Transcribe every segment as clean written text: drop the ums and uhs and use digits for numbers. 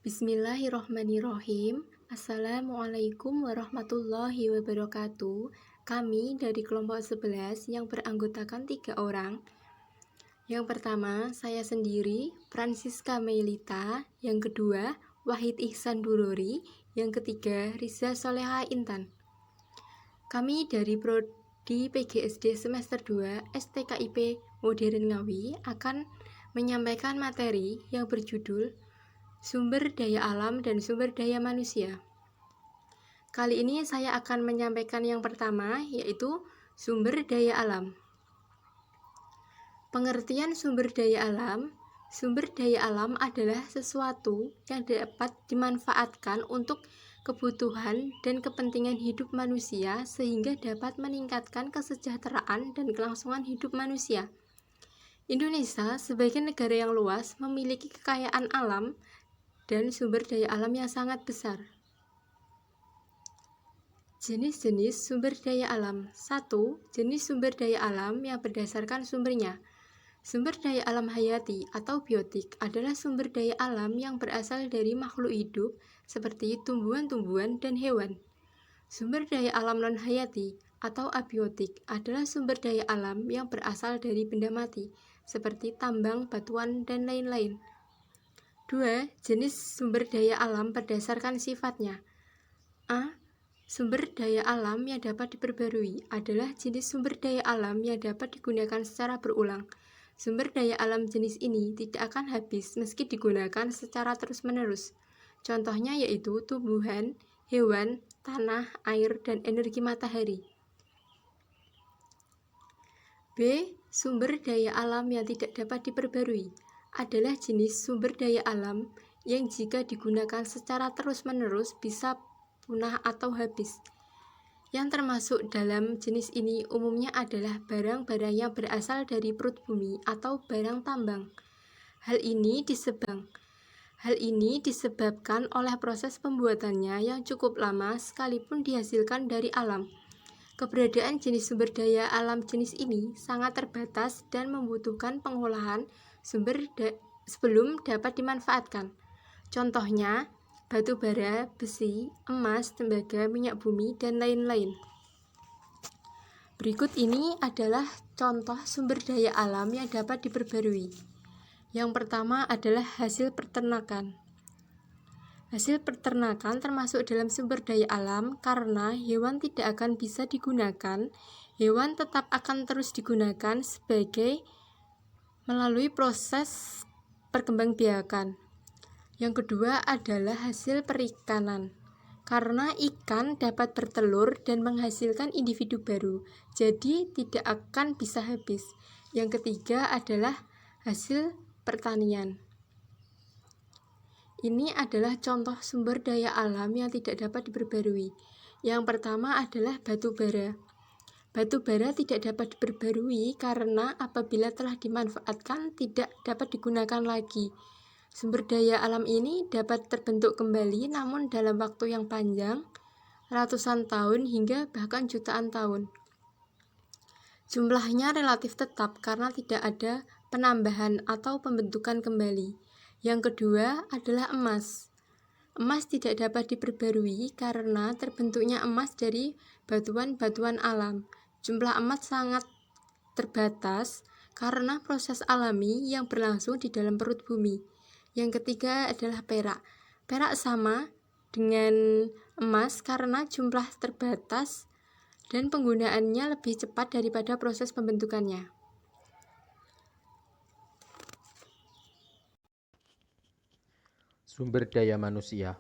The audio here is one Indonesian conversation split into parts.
Bismillahirrohmanirrohim. Assalamualaikum warahmatullahi wabarakatuh. Kami dari kelompok 11 yang beranggotakan 3 orang. Yang pertama, saya sendiri, Francisca Meilita. Yang kedua, Wahid Ihsan Durori. Yang ketiga, Riza Soleha Intan. Kami dari Prodi PGSD semester 2 STKIP Modern Ngawi akan menyampaikan materi yang berjudul Sumber daya alam dan sumber daya manusia. Kali ini saya akan menyampaikan yang pertama, yaitu sumber daya alam. Pengertian sumber daya alam. Sumber daya alam adalah sesuatu yang dapat dimanfaatkan untuk kebutuhan dan kepentingan hidup manusia sehingga dapat meningkatkan kesejahteraan dan kelangsungan hidup manusia. Indonesia sebagai negara yang luas memiliki kekayaan alam dan sumber daya alam yang sangat besar. Jenis-jenis sumber daya alam. 1. Jenis sumber daya alam yang berdasarkan sumbernya. Sumber daya alam hayati atau biotik adalah sumber daya alam yang berasal dari makhluk hidup seperti tumbuhan-tumbuhan dan hewan. Sumber daya alam non-hayati atau abiotik adalah sumber daya alam yang berasal dari benda mati seperti tambang, batuan, dan lain-lain. 2. Jenis sumber daya alam berdasarkan sifatnya. A. Sumber daya alam yang dapat diperbarui adalah jenis sumber daya alam yang dapat digunakan secara berulang. Sumber daya alam jenis ini tidak akan habis meski digunakan secara terus-menerus. Contohnya yaitu tumbuhan, hewan, tanah, air, dan energi matahari. B. Sumber daya alam yang tidak dapat diperbarui adalah jenis sumber daya alam yang jika digunakan secara terus-menerus bisa punah atau habis. Yang termasuk dalam jenis ini umumnya adalah barang-barang yang berasal dari perut bumi atau barang tambang. Hal ini disebabkan oleh proses pembuatannya yang cukup lama sekalipun dihasilkan dari alam. Keberadaan jenis sumber daya alam jenis ini sangat terbatas dan membutuhkan pengolahan sebelum dapat dimanfaatkan. Contohnya, batu bara, besi, emas, tembaga, minyak bumi, dan lain-lain. Berikut ini adalah contoh sumber daya alam yang dapat diperbarui. Yang pertama adalah hasil peternakan. Hasil peternakan termasuk dalam sumber daya alam karena hewan tidak akan bisa digunakan, hewan tetap akan terus digunakan sebagai melalui proses perkembangbiakan. Yang kedua adalah hasil perikanan. Karena ikan dapat bertelur dan menghasilkan individu baru, jadi tidak akan bisa habis. Yang ketiga adalah hasil pertanian. Ini adalah contoh sumber daya alam yang tidak dapat diperbarui. Yang pertama adalah batu bara. Batu bara tidak dapat diperbarui karena apabila telah dimanfaatkan tidak dapat digunakan lagi. Sumber daya alam ini dapat terbentuk kembali namun dalam waktu yang panjang, ratusan tahun hingga bahkan jutaan tahun. Jumlahnya relatif tetap karena tidak ada penambahan atau pembentukan kembali. Yang kedua adalah emas. Emas tidak dapat diperbarui karena terbentuknya emas dari batuan-batuan alam. Jumlah emas sangat terbatas karena proses alami yang berlangsung di dalam perut bumi. Yang ketiga adalah perak. Perak sama dengan emas karena jumlah terbatas dan penggunaannya lebih cepat daripada proses pembentukannya. Sumber daya manusia.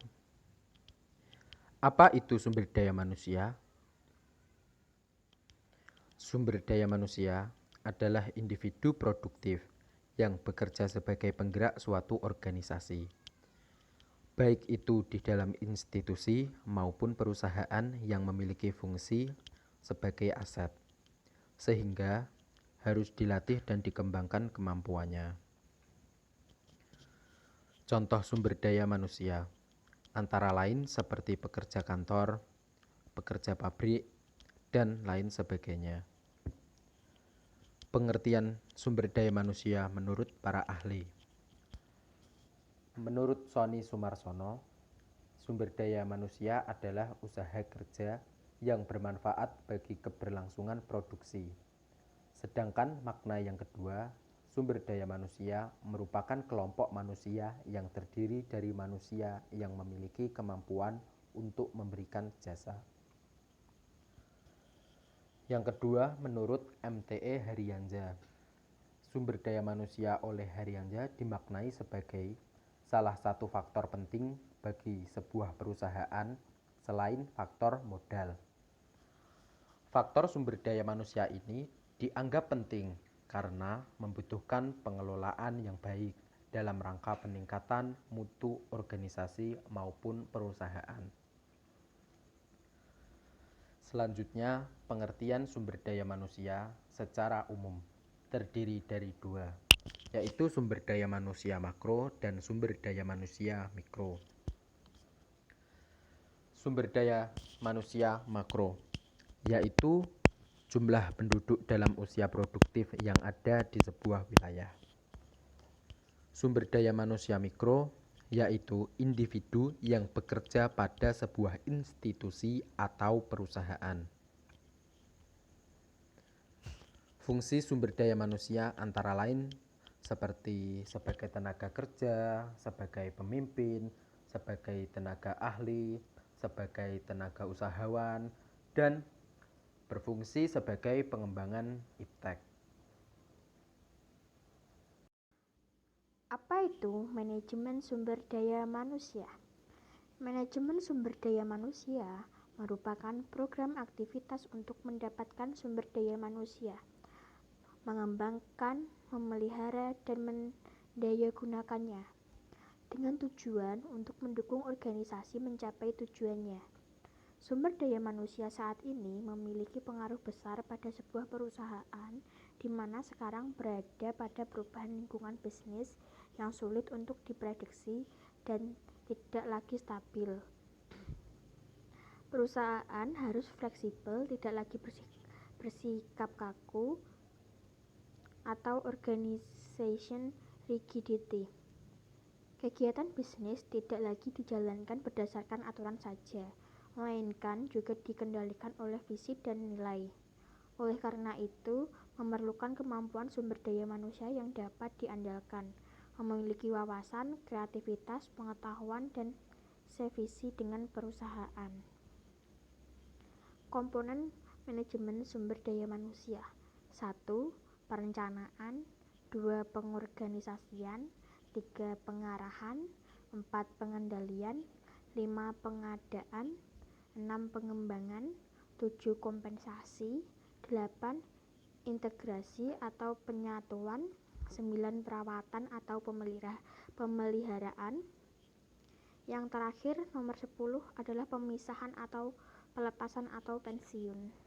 Apa itu sumber daya manusia? Sumber daya manusia adalah individu produktif yang bekerja sebagai penggerak suatu organisasi, baik itu di dalam institusi maupun perusahaan yang memiliki fungsi sebagai aset, sehingga harus dilatih dan dikembangkan kemampuannya. Contoh sumber daya manusia antara lain seperti pekerja kantor, pekerja pabrik, dan lain sebagainya. Pengertian sumber daya manusia menurut para ahli. Menurut Sony Sumarsono, sumber daya manusia adalah usaha kerja yang bermanfaat bagi keberlangsungan produksi. Sedangkan makna yang kedua, sumber daya manusia merupakan kelompok manusia yang terdiri dari manusia yang memiliki kemampuan untuk memberikan jasa. Yang kedua, menurut MTE Haryanza, sumber daya manusia oleh Haryanza dimaknai sebagai salah satu faktor penting bagi sebuah perusahaan selain faktor modal. Faktor sumber daya manusia ini dianggap penting karena membutuhkan pengelolaan yang baik dalam rangka peningkatan mutu organisasi maupun perusahaan. Selanjutnya, pengertian sumber daya manusia secara umum terdiri dari dua, yaitu sumber daya manusia makro dan sumber daya manusia mikro. Sumber daya manusia makro, yaitu jumlah penduduk dalam usia produktif yang ada di sebuah wilayah. Sumber daya manusia mikro, yaitu individu yang bekerja pada sebuah institusi atau perusahaan. Fungsi sumber daya manusia antara lain seperti sebagai tenaga kerja, sebagai pemimpin, sebagai tenaga ahli, sebagai tenaga usahawan, dan berfungsi sebagai pengembangan iptek. Apa itu manajemen sumber daya manusia? Manajemen sumber daya manusia merupakan program aktivitas untuk mendapatkan sumber daya manusia, mengembangkan, memelihara, dan mendayagunakannya, dengan tujuan untuk mendukung organisasi mencapai tujuannya. Sumber daya manusia saat ini memiliki pengaruh besar pada sebuah perusahaan di mana sekarang berada pada perubahan lingkungan bisnis yang sulit untuk diprediksi dan tidak lagi stabil. Perusahaan harus fleksibel, tidak lagi bersikap kaku atau organization rigidity. Kegiatan bisnis tidak lagi dijalankan berdasarkan aturan saja, melainkan juga dikendalikan oleh visi dan nilai. Oleh karena itu, memerlukan kemampuan sumber daya manusia yang dapat diandalkan, memiliki wawasan, kreativitas, pengetahuan, dan sevisi dengan perusahaan. Komponen manajemen sumber daya manusia: 1. Perencanaan, 2. Pengorganisasian, 3. Pengarahan, 4. Pengendalian, 5. Pengadaan, 6. Pengembangan, 7. Kompensasi, 8. Integrasi atau penyatuan, 9. Perawatan atau pemeliharaan. Yang terakhir, nomor 10 adalah pemisahan atau pelepasan atau pensiun.